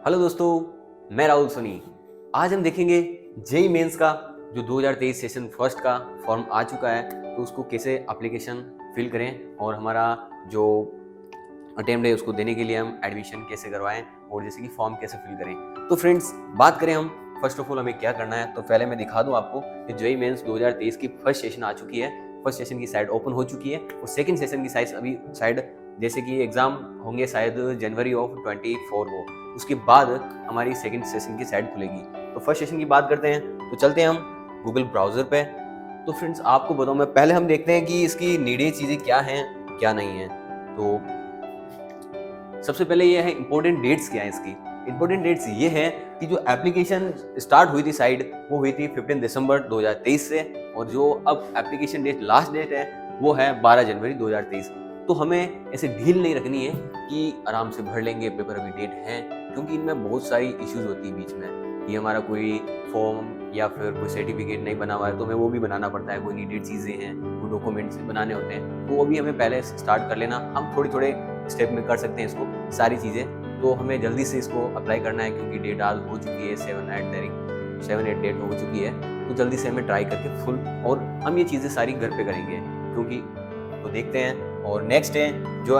Hello दोस्तों, मैं राहुल सोनी। आज हम देखेंगे जेई मेंस का जो 2023 सेशन फर्स्ट का फॉर्म आ चुका है, तो उसको कैसे एप्लीकेशन फिल करें और हमारा जो अटेम्प्ट है उसको देने के लिए हम एडमिशन कैसे करवाएं और जैसे कि फॉर्म कैसे फिल करें। तो फ्रेंड्स, बात करें हम फर्स्ट ऑफ ऑल हमें क्या करना है, तो पहले मैं दिखा दूं आपको कि जेई मेंस 2023 की फर्स्ट सेशन आ चुकी है। फर्स्ट सेशन की साइट ओपन हो चुकी है और सेकंड सेशन की साइट अभी साइड जैसे कि एग्जाम होंगे शायद जनवरी ऑफ 24 को, उसके बाद हमारी सेकंड सेशन की साइट खुलेगी। तो फर्स्ट सेशन की बात करते हैं, तो चलते हैं हम गूगल ब्राउजर पे। तो फ्रेंड्स, आपको बताऊं मैं, पहले हम देखते हैं कि इसकी नीडेड चीज़ें क्या हैं क्या नहीं है। तो सबसे पहले ये है इंपॉर्टेंट डेट्स क्या है इसकी। इंपॉर्टेंट डेट्स ये है कि जो एप्लीकेशन स्टार्ट हुई थी साइट वो हुई थी 15 दिसंबर 2023 से, और जो अब एप्लीकेशन डेट लास्ट डेट है वो है 12 जनवरी 2023। तो हमें ऐसे ढील नहीं रखनी है कि आराम से भर लेंगे, पेपर अभी डेट है, क्योंकि इनमें बहुत सारी इश्यूज होती है बीच में कि हमारा कोई फॉर्म या फिर कोई सर्टिफिकेट नहीं बना हुआ है तो हमें वो भी बनाना पड़ता है, कोई नीडेड चीज़ें हैं, कोई डॉक्यूमेंट्स बनाने होते हैं, तो वो भी हमें पहले स्टार्ट कर लेना। हम थोड़े थोड़े स्टेप में कर सकते हैं इसको सारी चीज़ें। तो हमें जल्दी से इसको अप्लाई करना है क्योंकि डेट आज हो चुकी है, 7-8 डेट हो चुकी है, तो जल्दी से हमें ट्राई करके फुल, और हम ये चीज़ें सारी घर पे करेंगे क्योंकि, तो देखते हैं। और नेक्स्ट है जो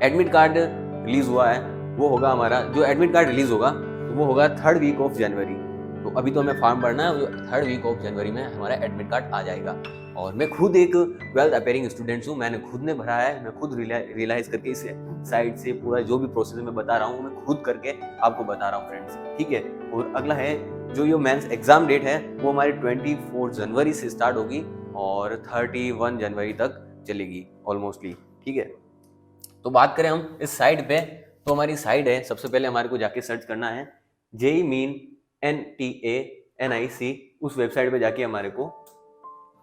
एडमिट कार्ड रिलीज हुआ है, वो होगा हमारा, जो एडमिट कार्ड रिलीज होगा तो वो होगा 3rd वीक ऑफ जनवरी। तो अभी तो हमें फॉर्म भरना है, 3rd वीक ऑफ जनवरी में हमारा एडमिट कार्ड आ जाएगा। और मैं खुद एक 12th अपेयरिंग स्टूडेंट्स हूँ, मैंने खुद ने भरा है, मैं खुद रियलाइज करके इस साइड से पूरा जो भी प्रोसेस मैं बता रहा हूँ मैं खुद करके आपको बता रहा हूँ फ्रेंड्स, ठीक है। और अगला है जो ये मेंस एग्जाम डेट है वो हमारी 24 जनवरी से स्टार्ट होगी और 31 जनवरी तक चलेगी ऑलमोस्टली, ठीक है। तो बात करें हम इस साइड पे, तो हमारी साइड है, सबसे पहले हमारे को जाके सर्च करना है जेई मीन NTANIC, उस वेबसाइट पे जाके हमारे को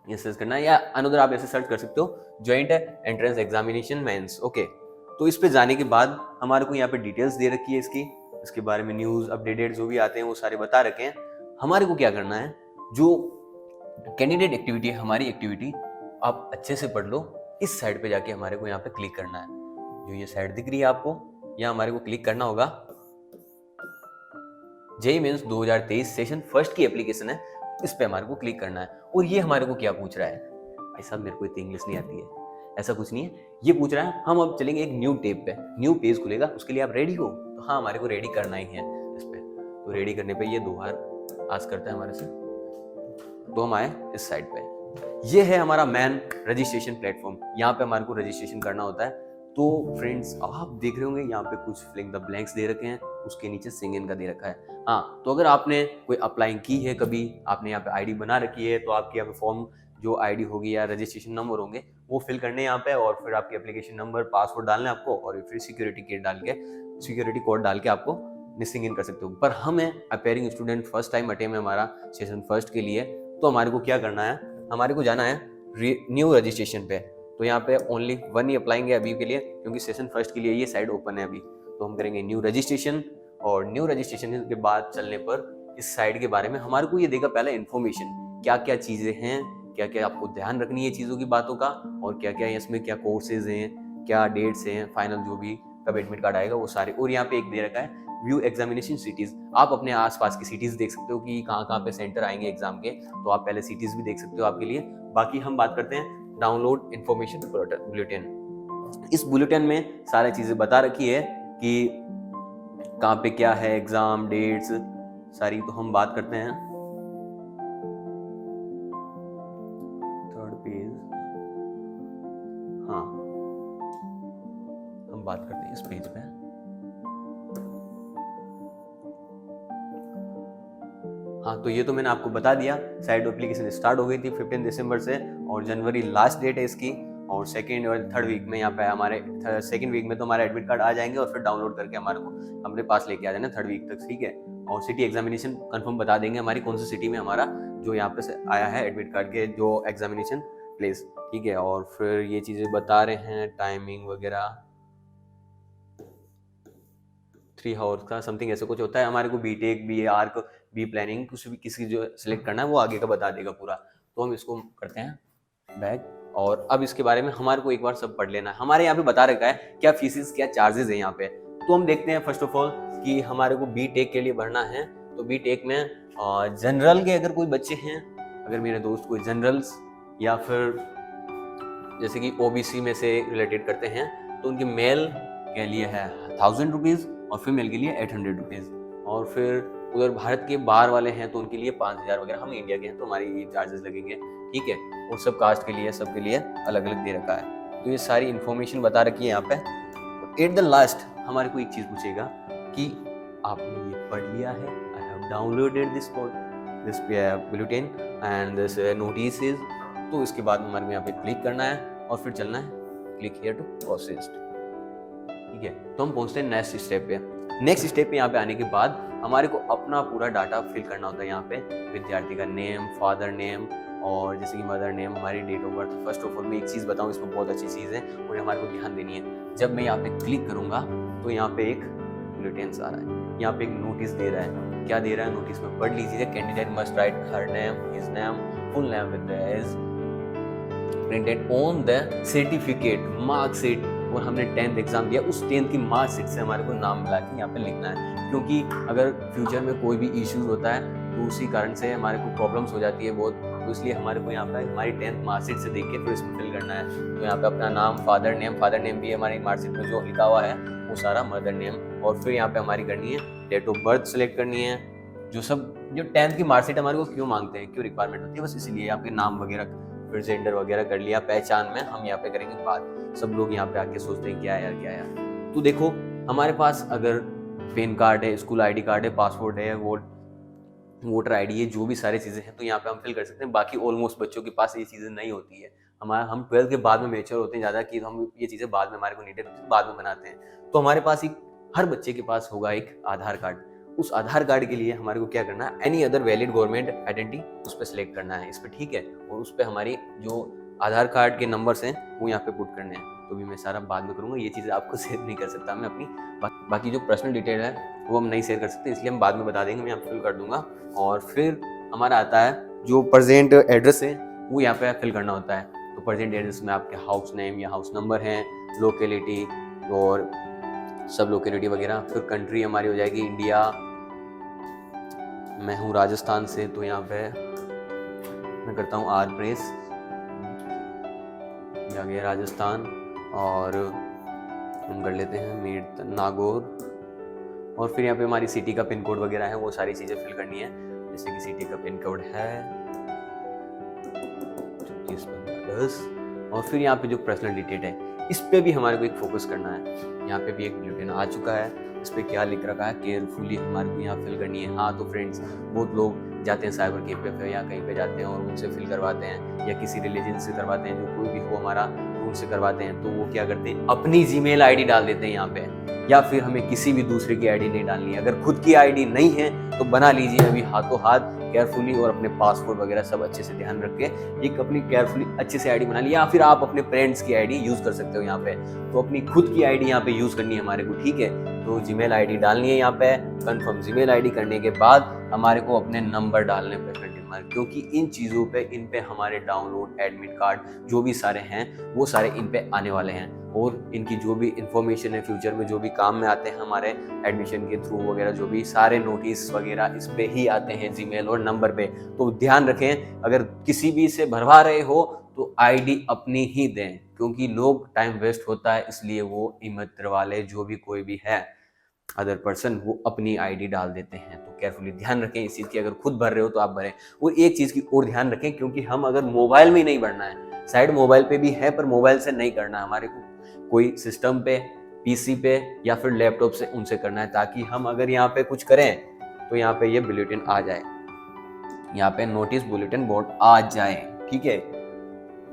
ये सर्च करना है, या अनदर आप ऐसे सर्च कर सकते हो joint entrance examination mains, okay. तो इस पे जाने के बाद हमारे को यहाँ पे डिटेल्स दे रखी है इसके बारे में, न्यूज़ अपडेटेड जो भी आते हैं वो सारे बता रखे हैं। हमारे को क्या करना है, जो कैंडिडेट एक्टिविटी है हमारी एक्टिविटी, आप अच्छे से पढ़ लो। इस साइड पे जाके हमारे को यहाँ पे क्लिक करना है, जो ये साइड दिख रही है आपको, यहाँ हमारे को क्लिक करना होगा। जेई मेंस 2023 सेशन फर्स्ट की एप्लीकेशन है, इस पे हमारे को क्लिक करना है। और ये हमारे को क्या पूछ रहा है, भाई साहब मेरे को इतनी इंग्लिश नहीं आती है, ऐसा कुछ नहीं है। ये पूछ रहा है हम अब चलेंगे एक न्यू टैब पे, न्यू पेज खुलेगा, उसके लिए आप रेडी हो? तो हाँ, हमारे को रेडी करना ही है इस पे। तो रेडी करने पे ये 2 बार आस्क करता है हमारे से, तो हम आए इस साइड पे। ये है हमारा मैन रजिस्ट्रेशन प्लेटफॉर्म, यहाँ पे हमारे को रजिस्ट्रेशन करना होता है। तो फ्रेंड्स, आप देख रहे होंगे यहाँ पे कुछ फिलिंग द ब्लैंक्स दे रखे हैं, उसके नीचे सिंग इन का दे रखा है। हाँ, तो अगर आपने कोई अप्लाई की है, कभी आपने यहाँ पे आईडी बना रखी है, तो आपकी यहाँ पे फॉर्म जो आईडी होगी या रजिस्ट्रेशन नंबर होंगे वो फिल करने यहाँ पे, और फिर आपकी एप्लीकेशन नंबर पासवर्ड डालना है आपको, और फिर सिक्योरिटी कोड डाल के आपको सिंग इन कर सकते हो। पर हमें appearing student first time attempt है हमारा सेशन फर्स्ट के लिए, तो हमारे को क्या करना है, हमारे को जाना है न्यू रजिस्ट्रेशन पे। तो यहाँ पे ओनली 1 ही अप्लाइंगे अभी के लिए, क्योंकि सेशन फर्स्ट के लिए ये साइड ओपन है अभी। तो हम करेंगे न्यू रजिस्ट्रेशन, और न्यू रजिस्ट्रेशन के बाद चलने पर इस साइड के बारे में हमारे को ये देगा पहले इन्फॉर्मेशन, क्या क्या चीज़ें हैं, क्या क्या आपको ध्यान रखनी है चीज़ों की बातों का, और क्या क्या इसमें क्या कोर्सेज हैं, क्या डेट्स हैं, फाइनल जो भी कब एडमिट कार्ड आएगा वो सारे। और यहाँ पे एक दे रखा है व्यू एग्जामिनेशन सिटीज, आप अपने आसपास की सिटीज देख सकते हो कि कहाँ कहाँ पे सेंटर आएंगे एग्जाम के, तो आप पहले सिटीज भी देख सकते हो आपके लिए। बाकी हम बात करते हैं डाउनलोड इन्फॉर्मेशन बुलेटिन। इस बुलेटिन में सारी चीजें बता रखी है कि कहाँ पे क्या है, एग्जाम डेट्स सारी। तो हम बात करते हैं 3rd पेज, हाँ हम बात करते हैं इस पेज पे। हाँ, तो ये तो मैंने आपको बता दिया, साइड एप्लीकेशन स्टार्ट हो गई थी 15 दिसंबर से, और जनवरी लास्ट डेट है इसकी। और 2nd और 3rd वीक में यहाँ पे हमारे 2nd वीक में तो हमारे एडमिट कार्ड आ जाएंगे, और फिर डाउनलोड करके हमारे को अपने पास लेके आ जाना 3rd वीक तक, ठीक है। और सिटी एग्जामिनेशन कंफर्म बता देंगे हमारी कौन सी सिटी में हमारा जो यहाँ पे से आया है एडमिट कार्ड के जो एग्जामिनेशन प्लेस, ठीक है। और फिर ये चीज़ें बता रहे हैं, टाइमिंग वगैरह 3 आवर्स का समथिंग ऐसे कुछ होता है। हमारे को BTech, B arch, B planning, कुछ भी किसी जो सिलेक्ट करना है वो आगे का बता देगा पूरा। तो हम इसको करते हैं बैक, और अब इसके बारे में हमारे को एक बार सब पढ़ लेना है। हमारे यहाँ पे बता रखा है क्या फीसिस, क्या चार्जेस है यहाँ पे। तो हम देखते हैं फर्स्ट ऑफ ऑल कि हमारे को बी टेक के लिए भरना है। तो बी टेक में जनरल के अगर कोई बच्चे हैं, अगर मेरे दोस्त कोई जनरल्स या फिर जैसे कि ओबीसी में से रिलेटेड करते हैं, तो उनके मेल के लिए है 1000 रुपीज़ और फीमेल के लिए 800 रुपीज़। और फिर उधर भारत के बाहर वाले हैं तो उनके लिए 5000 वगैरह। हम इंडिया के हैं तो हमारे ये चार्जेस लगेंगे, ठीक है। और सब कास्ट के लिए, सबके लिए अलग अलग दे रखा है। तो ये सारी इन्फॉर्मेशन बता रखी है यहाँ पे। एट द लास्ट हमारे को एक चीज़ पूछेगा कि आपने ये पढ़ लिया है, I have downloaded this bulletin and this notice. तो इसके बाद हमारे को यहाँ पे क्लिक करना है और फिर चलना है क्लिक हियर टू प्रोसेस, ठीक है। तो हम पहुँचते हैं नेक्स्ट स्टेप पे। नेक्स्ट स्टेप पे यहाँ पे आने के बाद हमारे को अपना पूरा डाटा फिल करना होता है यहाँ पे। विद्यार्थी का नेम, फादर नेम और जैसे कि मदर नेम, हमारी date of birth. First of all मैं एक चीज़ बताऊँ, इसमें बहुत अच्छी चीज़ है और हमारे को ध्यान देनी है। जब मैं यहाँ पे क्लिक करूँगा तो यहाँ पे एक बुलेटिन आ रहा है, यहाँ पे एक नोटिस दे रहा है। क्या दे रहा है नोटिस में, पढ़ लीजिए। Candidate must write her name, his name, full name with is printed on the certificate marksheet. और हमने 10th एग्जाम दिया, उस 10th की मार्कशीट से हमारे को नाम मिला के यहाँ पे लिखना है। क्योंकि अगर फ्यूचर में कोई भी इश्यूज होता है तो उसी कारण से हमारे को प्रॉब्लम्स हो जाती है बहुत। तो इसलिए हमारे को यहाँ पे हमारी 10th मार्कशीट से देख के फिर इसमें फिल करना है। तो यहाँ पे अपना नाम, फादर नेम भी हमारी मार्कशीट में जो लिखा हुआ है वो सारा, मदर नेम। और फिर यहाँ पे हमारी करनी है डेट ऑफ बर्थ सेलेक्ट करनी है। जो 10th की मार्कशीट हमारे को क्यों मांगते हैं, क्यों रिक्वायरमेंट होती है, बस इसलिए। यहाँ पे नाम वगैरह, फिर जेंडर वगैरह कर लिया। पहचान में हम यहाँ पे करेंगे बात। सब लोग यहाँ पे आके सोचते हैं क्या यार क्या यार। तो देखो हमारे पास अगर पैन कार्ड है, स्कूल आईडी कार्ड है, पासपोर्ट है, वोटर आईडी है, जो भी सारी चीज़ें हैं तो यहाँ पे हम फिल कर सकते हैं। बाकी ऑलमोस्ट बच्चों के पास ये चीज़ें नहीं होती है। हम 12th के बाद में मेच्योर होते हैं ज़्यादा, कि हम ये चीज़ें बाद में हमारे को नीडेड होती है, बाद में बनाते हैं। तो हमारे पास हर बच्चे के पास होगा एक आधार कार्ड। उस आधार कार्ड के लिए हमारे को क्या करना है, any other valid government identity उस पर सिलेक्ट करना है, इस पर, ठीक है। और उस पर हमारी जो आधार कार्ड के नंबर्स हैं वो यहाँ पे पुट करने हैं। तो भी मैं सारा बाद में करूँगा, ये चीज़ें आपको शेयर नहीं कर सकता मैं अपनी। बाकी जो पर्सनल डिटेल है वो हम नहीं शेयर कर सकते, इसलिए हम बाद में बता देंगे, मैं यहाँ फिल कर दूंगा। और फिर हमारा आता है जो प्रेजेंट एड्रेस है वो यहाँ पे फिल करना होता है। तो प्रेजेंट एड्रेस में आपके हाउस नेम या हाउस नंबर है, लोकेलिटी और सब लोकेलिटी वगैरह। फिर कंट्री हमारी हो जाएगी इंडिया। मैं हूँ राजस्थान से, तो यहाँ पे मैं करता हूँ आर प्रेस, जा गया राजस्थान। और हम कर लेते हैं मीट नागौर। और फिर यहाँ पे हमारी सिटी का पिन कोड वगैरह है, वो सारी चीज़ें फिल करनी है। जैसे कि सिटी का पिन कोड है 2410। और फिर यहाँ पे जो पर्सनल डिटेल है इस पे भी हमारे को एक फोकस करना है। यहाँ पे भी एक बुलेटिन आ चुका है, इस पे क्या लिख रखा है केयरफुली हमारे को यहाँ फिल करनी है। हाँ तो फ्रेंड्स, बहुत लोग जाते हैं साइबर कैफे पे या कहीं पे जाते हैं और उनसे फिल करवाते हैं, या किसी रिलीजन से करवाते हैं, जो कोई भी हो हमारा, तो उनसे करवाते हैं। तो वो क्या करते हैं, अपनी जीमेल आईडी डाल देते हैं यहाँ पे, या फिर हमें किसी भी दूसरे की आईडी नहीं डालनी है। अगर खुद की आईडी नहीं है तो बना लीजिए अभी हाथों हाथ केयरफुली, और अपने पासपोर्ट वगैरह सब अच्छे से ध्यान रख के एक अपनी केयरफुली अच्छे से आईडी बना ली। या फिर आप अपने पेरेंट्स की आईडी यूज कर सकते हो यहाँ पे। तो अपनी खुद की आईडी यहाँ पे यूज करनी है हमारे को, ठीक है। तो जीमेल आईडी डालनी है यहाँ पे। कंफर्म जीमेल आईडी करने के बाद हमारे को अपने नंबर डालने पे, क्योंकि इन चीज़ों पे, इन पे हमारे डाउनलोड, एडमिट कार्ड जो भी सारे हैं वो सारे इन पे आने वाले हैं। और इनकी जो भी इंफॉर्मेशन है फ्यूचर में जो भी काम में आते हैं हमारे एडमिशन के थ्रू वगैरह, जो भी सारे नोटिस वगैरह इस पे ही आते हैं, जीमेल और नंबर पे। तो ध्यान रखें, अगर किसी भी से भरवा रहे हो तो आईडी अपनी ही दें, क्योंकि लोग टाइम वेस्ट होता है, इसलिए वो मित्र वाले जो भी कोई भी है अदर पर्सन वो अपनी आईडी डाल देते हैं। तो केयरफुली ध्यान रखें इस चीज़ की। अगर खुद भर रहे हो तो आप भरें। और एक चीज़ की और ध्यान रखें, क्योंकि हम अगर मोबाइल में ही नहीं भरना है, साइड मोबाइल पे भी है पर मोबाइल से नहीं करना है, हमारे को कोई सिस्टम पे, पीसी पे या फिर लैपटॉप से उनसे करना है, ताकि हम अगर यहाँ पे कुछ करें तो यहाँ पे ये बुलेटिन आ जाए, यहाँ पे नोटिस बुलेटिन बोर्ड आ जाए, ठीक है।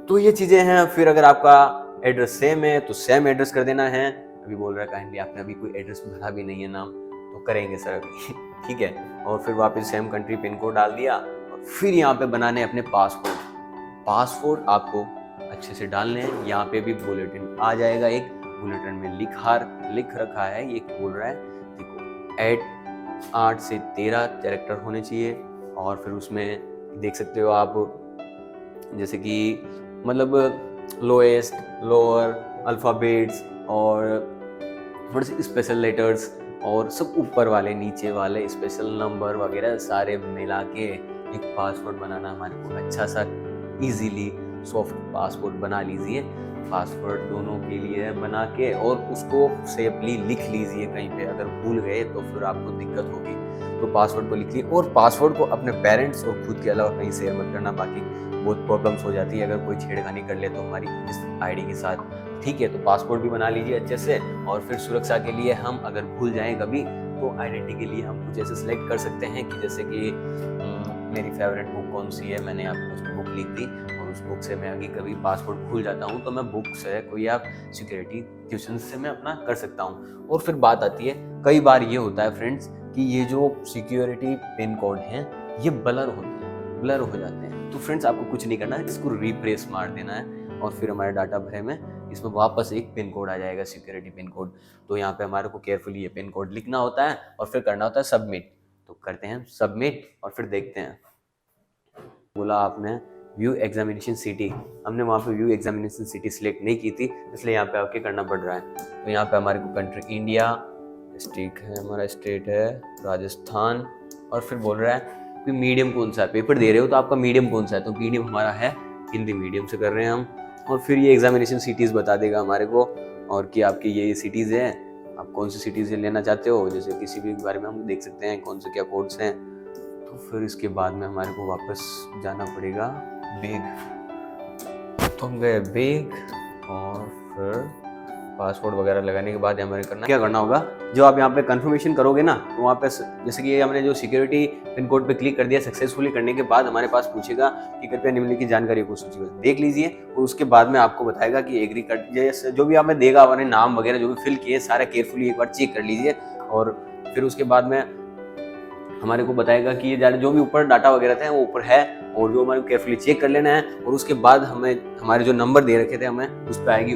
तो ये चीज़ें हैं। फिर अगर आपका एड्रेस सेम है तो सेम एड्रेस कर देना है। अभी बोल रहा है काइंडली आपने अभी कोई एड्रेस भरा भी नहीं है नाम, तो करेंगे सर अभी ठीक है। और फिर वापस सेम कंट्री पिन कोड डाल दिया। और फिर यहाँ पे बनाने अपने पासपोर्ट आपको अच्छे से डालने हैं। यहाँ पे भी बुलेटिन आ जाएगा, एक बुलेटिन में लिख रखा है, ये बोल रहा है देखो 8 से 13 कैरेक्टर होने चाहिए। और फिर उसमें देख सकते हो आप, जैसे कि मतलब लोएस्ट, लोअर अल्फ़ाबेट्स और थोड़े से स्पेशल लेटर्स और सब ऊपर वाले नीचे वाले स्पेशल नंबर वगैरह सारे मिला के एक पासवर्ड बनाना हमारे को अच्छा सा इजीली सॉफ्ट पासवर्ड बना लीजिए। पासवर्ड दोनों के लिए बना के और उसको सेफली लिख लीजिए। कहीं पे अगर भूल गए तो फिर आपको दिक्कत होगी, तो पासवर्ड को लिखिए और पासवर्ड को अपने पेरेंट्स और खुद के अलावा कहीं शेयर मत करना, बाकी बहुत प्रॉब्लम्स हो जाती है अगर कोई छेड़खानी कर ले तो हमारी इस आईडी के साथ, ठीक है। तो पासवर्ड भी बना लीजिए अच्छे से। और फिर सुरक्षा के लिए हम अगर भूल जाएं कभी तो आइडेंटिटी के लिए हम कुछ ऐसे सिलेक्ट कर सकते हैं कि जैसे कि मेरी फेवरेट बुक कौन सी है, मैंने आपको उसमें बुक लिख दी और उस बुक से मैं आगे कभी पासवर्ड भूल जाता हूँ तो मैं बुक से कोई आप सिक्योरिटी क्वेश्चन से मैं अपना कर सकता हूँ। और फिर बात आती है, कई बार ये होता है फ्रेंड्स कि ये जो सिक्योरिटी पिन कोड हैं ये ब्लर हो जाते हैं। तो फ्रेंड्स आपको कुछ नहीं करना है, इसको रिप्रेस मार देना है और फिर हमारे डाटा भरे में इसमें वापस एक पिन कोड आ जाएगा, सिक्योरिटी पिन कोड। तो यहाँ पे हमारे को केयरफुली ये पिन कोड लिखना होता है और फिर करना होता है सबमिट। तो करते हैं सबमिट और फिर देखते हैं। बोला आपने व्यू एग्जामिनेशन सिटी, हमने वहाँ पे व्यू एग्जामिनेशन सिटी सिलेक्ट नहीं की थी इसलिए यहाँ पे आके करना पड़ रहा है। तो यहाँ पे हमारे को कंट्री इंडिया, स्टेट है हमारा स्टेट है राजस्थान और फिर बोल रहा है कि मीडियम कौन सा है, पेपर दे रहे हो तो आपका मीडियम कौन सा है, तो मीडियम हमारा है हिंदी मीडियम से कर रहे हैं हम। और फिर ये एग्जामिनेशन सिटीज़ बता देगा हमारे को और कि आपकी ये सिटीज़ हैं, आप कौन सी सिटीज़ लेना चाहते हो, जैसे किसी भी बारे में हम देख सकते हैं कौन से क्या कोड्स हैं। तो फिर इसके बाद में हमारे को वापस जाना पड़ेगा बेग, तो हम गए बेग और फिर पासवर्ड वगैरह लगाने के बाद हमारे क्या करना होगा, जो आप यहाँ पे कंफर्मेशन करोगे ना तो वहाँ पे जैसे कि हमने जो सिक्योरिटी पिन कोड पे क्लिक कर दिया सक्सेसफुली करने के बाद हमारे पास पूछेगा कि कृपया निम्नलिखित जानकारी को सूचीबद्ध देख लीजिए और उसके बाद में आपको बताएगा कि एग्री कर, जैसे जो भी हमें देगा हमारे नाम वगैरह जो भी फिल किए सारा केयरफुली एक बार चेक कर लीजिए और फिर उसके बाद में हमारे को बताएगा कि ये जो भी ऊपर डाटा वगैरह थे वो ऊपर है और जो हमारे को केयरफुली चेक कर लेना है। और उसके बाद हमें हमारे जो नंबर दे रखे थे हमें उस पर आएगी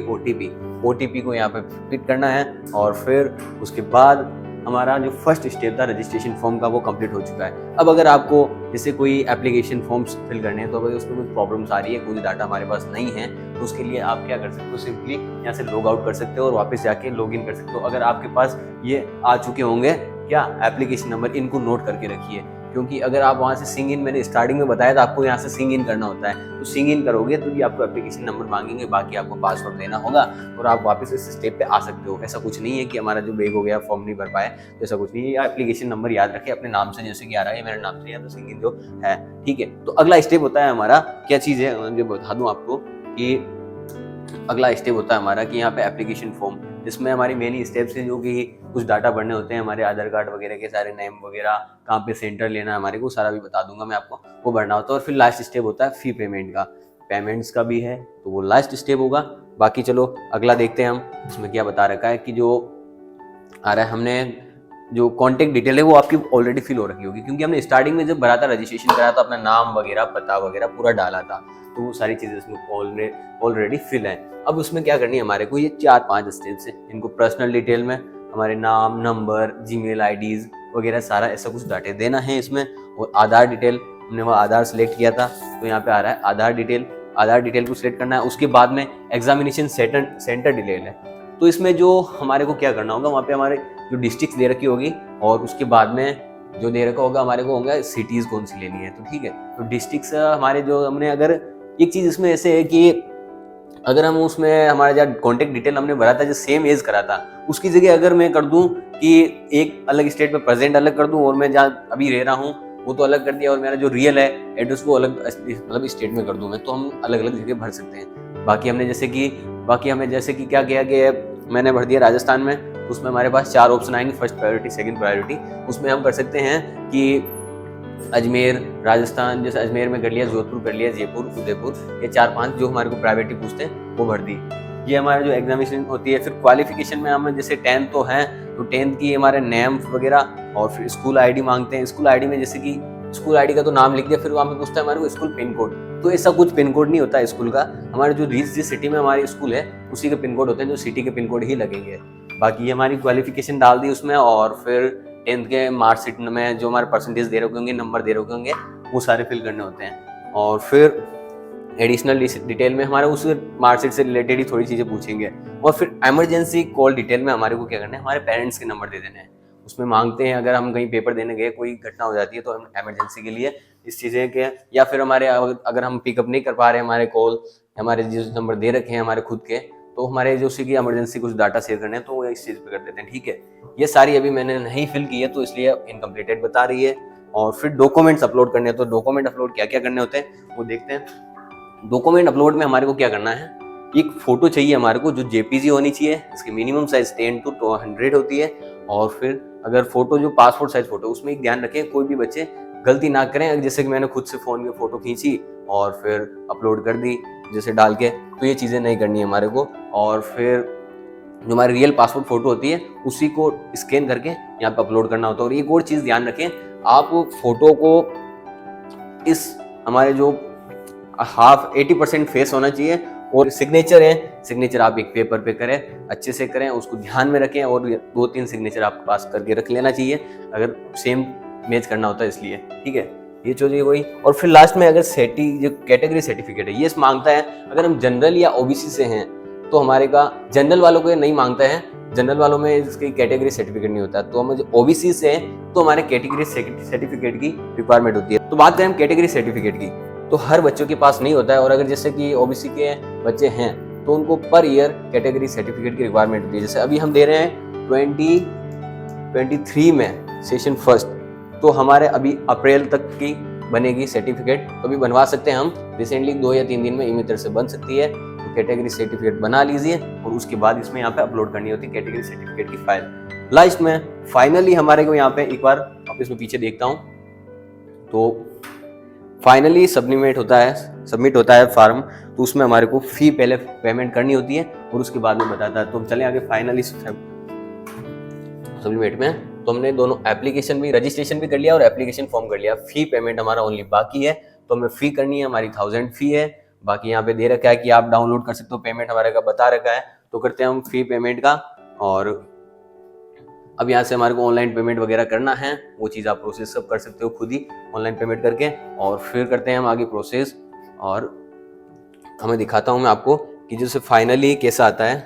ओटीपी को यहाँ पे फिट करना है और फिर उसके बाद हमारा जो फर्स्ट स्टेप था रजिस्ट्रेशन फॉर्म का वो कंप्लीट हो चुका है। अब अगर आपको जैसे कोई एप्लीकेशन फॉर्म्स फिल करने हैं तो अगर उसमें कुछ प्रॉब्लम्स आ रही है, कोई डाटा हमारे पास नहीं है, तो उसके लिए आप क्या कर सकते हो, सिंपली यहाँ से लॉग आउट कर सकते हो और वापस जाके लॉग इन कर सकते हो। अगर आपके पास ये आ चुके होंगे क्या एप्लीकेशन नंबर, इनको नोट करके रखिए क्योंकि अगर आप वहाँ से सिंग इन, मैंने स्टार्टिंग में बताया था आपको यहाँ से सिंग इन करना होता है, तो सिंग इन करोगे तो ये आपको एप्लीकेशन नंबर मांगेंगे, बाकी आपको पासवर्ड देना होगा और आप वापस इस स्टेप पे आ सकते हो। ऐसा कुछ नहीं है कि हमारा जो बैग हो गया फॉर्म नहीं भर पाए, तो ऐसा कुछ नहीं है। एप्लीकेशन नंबर याद रखें अपने नाम से, जैसे कि आ रहा है मेरे नाम से या तो सिंग इन जो है, ठीक है। तो अगला स्टेप होता है हमारा, क्या चीज़ है मुझे बता दूँ आपको कि अगला स्टेप होता है हमारा कि यहाँ पे एप्लीकेशन फॉर्म, इसमें हमारी मेन स्टेप्स हैं जो कि कुछ डाटा भरने होते हैं, हमारे आधार कार्ड वगैरह के सारे नेम वगैरह, कहाँ पे सेंटर लेना है हमारे को सारा भी बता दूंगा मैं आपको, वो भरना होता है। और फिर लास्ट स्टेप होता है फी पेमेंट का, पेमेंट्स का भी है तो वो लास्ट स्टेप होगा। बाकी चलो अगला देखते हैं हम इसमें क्या बता रखा है कि जो आ रहा है, हमने जो कॉन्टेक्ट डिटेल है वो आपकी ऑलरेडी फिल हो रखी होगी क्योंकि हमने स्टार्टिंग में जब भरा था रजिस्ट्रेशन कराया था अपना नाम वगैरह पता वगैरह पूरा डाला था, तो वो सारी चीज़ें इसमें ऑलरेडी फिल है। अब उसमें क्या करनी है हमारे को, ये 4-5 स्टेप्स हैं, इनको पर्सनल डिटेल में हमारे नाम, नंबर, जीमेल आईडीज वगैरह सारा ऐसा कुछ डाटा देना है इसमें। और आधार डिटेल, हमने वहाँ आधार सेलेक्ट किया था तो यहाँ पे आ रहा है आधार डिटेल को सिलेक्ट करना है। उसके बाद में एग्जामिनेशन सेंटर डिटेल है, तो इसमें जो हमारे को क्या करना होगा, वहाँ पे हमारे जो डिस्ट्रिक्ट दे रखी होगी और उसके बाद में जो दे रखा होगा हमारे को होगा सिटीज़ कौन सी लेनी है, तो ठीक है। तो डिस्ट्रिक्ट्स हमारे जो हमने, अगर एक चीज़ इसमें ऐसे है कि अगर हम उसमें हमारा जो कॉन्टेक्ट डिटेल हमने भरा था जो सेम एज करा था, उसकी जगह अगर मैं कर दूं कि एक अलग स्टेट में प्रेजेंट अलग कर दूं और मैं जहाँ अभी रह रहा हूँ वो तो अलग कर दिया और मेरा जो रियल है एड्रेस वो अलग मतलब स्टेट में कर दूं मैं, तो हम अलग अलग जगह भर सकते हैं। बाकी हमें जैसे कि क्या किया कि मैंने भर दिया राजस्थान में, उसमें हमारे पास 4 ऑप्शन आएंगे, फर्स्ट प्रायोरिटी, सेकंड प्रायोरिटी। उसमें हम कर सकते हैं कि अजमेर, राजस्थान, जैसे अजमेर में कर लिया, जोधपुर कर लिया, जयपुर, उदयपुर, ये 4-5 जो हमारे को प्रायोरिटी पूछते हैं वो भर दी। ये हमारा जो एग्जामिनेशन होती है। फिर क्वालिफिकेशन में हमें जैसे 10th तो है तो 10th की हमारे नेम वगैरह और फिर स्कूल आईडी मांगते हैं। स्कूल आईडी में जैसे कि स्कूल आईडी का तो नाम लिख दिया, फिर वहाँ पे पूछता है हमारे को स्कूल पिन कोड, तो ऐसा कुछ पिन कोड नहीं होता है स्कूल का, हमारे जो जिस सिटी में हमारी स्कूल है उसी के पिन कोड होते हैं, जो सिटी के पिन कोड ही लगेंगे। बाकी ये हमारी क्वालिफिकेशन डाल दी उसमें, और फिर 10th के मार्कशीट में जो हमारे परसेंटेज दे रखे होंगे, नंबर दे रखे होंगे, वो सारे फिल करने होते हैं। और फिर एडिशनल डिटेल में हमारे उस मार्कशीट से रिलेटेड ही थोड़ी चीज़ें पूछेंगे। और फिर इमरजेंसी कॉल डिटेल में हमारे को क्या करना है, हमारे पेरेंट्स के नंबर दे देने हैं। उसमें मांगते हैं अगर हम कहीं पेपर देने गए, कोई घटना हो जाती है तो हम इमरजेंसी के लिए इस चीज़ें के, या फिर हमारे अगर हम पिकअप नहीं कर पा रहे हैं हमारे कॉल, हमारे जिस नंबर दे रखे हैं हमारे खुद के, तो हमारे जो उसी की इमरजेंसी कुछ डाटा शेयर करने हैं तो वो इस चीज़ पे कर देते हैं। ठीक है, ये सारी अभी मैंने नहीं फिल की है तो इसलिए इनकम्प्लीटेड बता रही है। और फिर डॉक्यूमेंट्स अपलोड करने हैं, तो डॉक्यूमेंट अपलोड क्या क्या करने होते हैं वो देखते हैं। डॉक्यूमेंट अपलोड में हमारे को क्या करना है, एक फोटो चाहिए हमारे को जो जेपीजी होनी चाहिए, इसकी मिनिमम साइज 10 to 100 होती है। और फिर अगर फोटो जो पासपोर्ट साइज फोटो, उसमें एक ध्यान रखें कोई भी बच्चे गलती ना करें, जैसे कि मैंने खुद से फोन में फोटो खींची और फिर अपलोड कर दी जैसे डाल के, तो ये चीज़ें नहीं करनी है हमारे को। और फिर जो हमारी रियल पासपोर्ट फोटो होती है उसी को स्कैन करके यहाँ पे अपलोड करना होता है। और एक और चीज़ ध्यान रखें, आप फोटो को इस हमारे जो 80% फेस होना चाहिए, और सिग्नेचर है, सिग्नेचर आप एक पेपर पे करें, अच्छे से करें, उसको ध्यान में रखें, और 2-3 सिग्नेचर आपके पास करके रख लेना चाहिए अगर सेम मैच करना होता है इसलिए। ठीक है, ये चीज़ वही। और फिर लास्ट में अगर जो कैटेगरी सर्टिफिकेट है ये मांगता है, अगर हम जनरल या ओबीसी से हैं तो हमारे का जनरल वालों को ये नहीं मांगता है, जनरल वालों में इसकी कैटेगरी सर्टिफिकेट नहीं होता। तो हम ओबीसी से हैं तो हमारे कैटेगरी सर्टिफिकेट की रिक्वायरमेंट होती है। तो बात करें हम कैटेगरी सर्टिफिकेट की, तो हर बच्चों के पास नहीं होता है। और अगर जैसे कि ओबीसी के बच्चे हैं तो उनको पर ईयर कैटेगरी सर्टिफिकेट की रिक्वायरमेंट होती है। जैसे अभी हम दे रहे हैं 2023 में सेशन फर्स्ट, तो हमारे अभी अप्रैल तक की बनेगी सर्टिफिकेट, तो अभी बनवा सकते हैं हम रिसेंटली 2 या 3 दिन में इसी तरह से बन सकती है। तो कैटेगरी सर्टिफिकेट बना लीजिए और उसके बाद इसमें यहाँ पे अपलोड करनी होती है कैटेगरी सर्टिफिकेट की फाइल। लास्ट में फाइनली हमारे को यहाँ पे एक बार अब इसमें पीछे देखता हूँ, तो फाइनली सबमिट होता है फार्म, तो उसमें हमारे को फी पहले पेमेंट करनी होती है और उसके बाद में बताता है। तो हम चले आगे फाइनली सबमिट में, तो हमने दोनों एप्लीकेशन भी, रजिस्ट्रेशन भी कर लिया और एप्लीकेशन फॉर्म कर लिया। फी पेमेंट हमारा ओनली बाकी है, तो हमें फी करनी है, हमारी 1000 फी है। बाकी यहाँ पे दे रखा है कि आप डाउनलोड कर सकते हो, पेमेंट हमारे का बता रखा है, तो करते हैं हम फी पेमेंट का। और अब यहाँ से हमारे को ऑनलाइन पेमेंट वगैरह करना है, वो चीज़ आप प्रोसेस सब कर सकते हो खुद ही ऑनलाइन पेमेंट करके। और फिर करते हैं हम आगे प्रोसेस, और हमें दिखाता हूँ मैं आपको कि जैसे फाइनली कैसा आता है।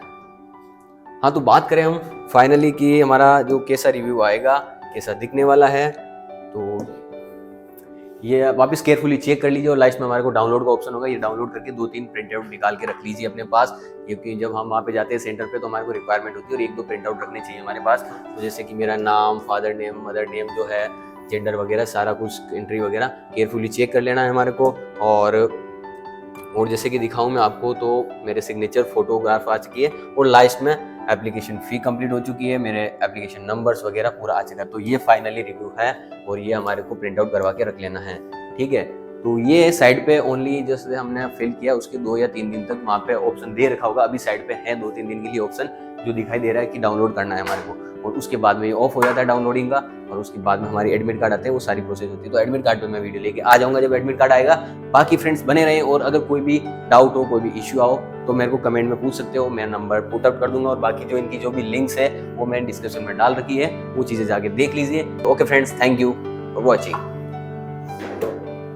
हाँ, तो बात करें हम फाइनली कि हमारा जो कैसा रिव्यू आएगा, कैसा दिखने वाला है, तो ये वापस केयरफुली चेक कर लीजिए। और लास्ट में हमारे को डाउनलोड का ऑप्शन होगा, ये डाउनलोड करके 2-3 प्रिंट आउट निकाल के रख लीजिए अपने पास, क्योंकि जब हम वहाँ पे जाते हैं सेंटर पे तो हमारे को रिक्वायरमेंट होती है और 1-2 प्रिंट आउट रखने चाहिए हमारे पास। तो जैसे कि मेरा नाम, फादर नेम, मदर नेम जो है, जेंडर वगैरह सारा कुछ एंट्री वगैरह केयरफुली चेक कर लेना है हमारे को। और जैसे कि दिखाऊं मैं आपको, तो मेरे सिग्नेचर फोटोग्राफ आ चुकी है और लास्ट में एप्लीकेशन फी कंप्लीट हो चुकी है, मेरे एप्लीकेशन नंबर्स वगैरह पूरा आ चुका है। तो ये फाइनली रिव्यू है और ये हमारे को प्रिंट आउट करवा के रख लेना है। ठीक है, तो ये साइड पे ओनली जैसे हमने फिल किया उसके 2 या 3 दिन तक वहाँ पे ऑप्शन दे रखा होगा, अभी साइड पे है 2-3 दिन के लिए ऑप्शन जो दिखाई दे रहा है कि डाउनलोड करना है हमारे को, और उसके बाद में ये ऑफ हो जाता है डाउनलोडिंग का। और उसके बाद में हमारी एडमिट कार्ड आते हैं, वो सारी प्रोसेस होती है। तो एडमिट कार्ड पे मैं वीडियो लेके आ जाऊंगा जब एडमिट कार्ड आएगा। बाकी फ्रेंड्स बने रहे, और अगर कोई भी डाउट हो, कोई भी इश्यू आओ तो मेरे को कमेंट में पूछ सकते हो, मैं नंबर पुट आउट कर दूंगा। और बाकी जो इनकी जो भी लिंक्स है वो मैंने डिस्क्रिप्शन में डाल रखी है, वो चीज़ें जाके देख लीजिए। Okay friends, thank you for watching.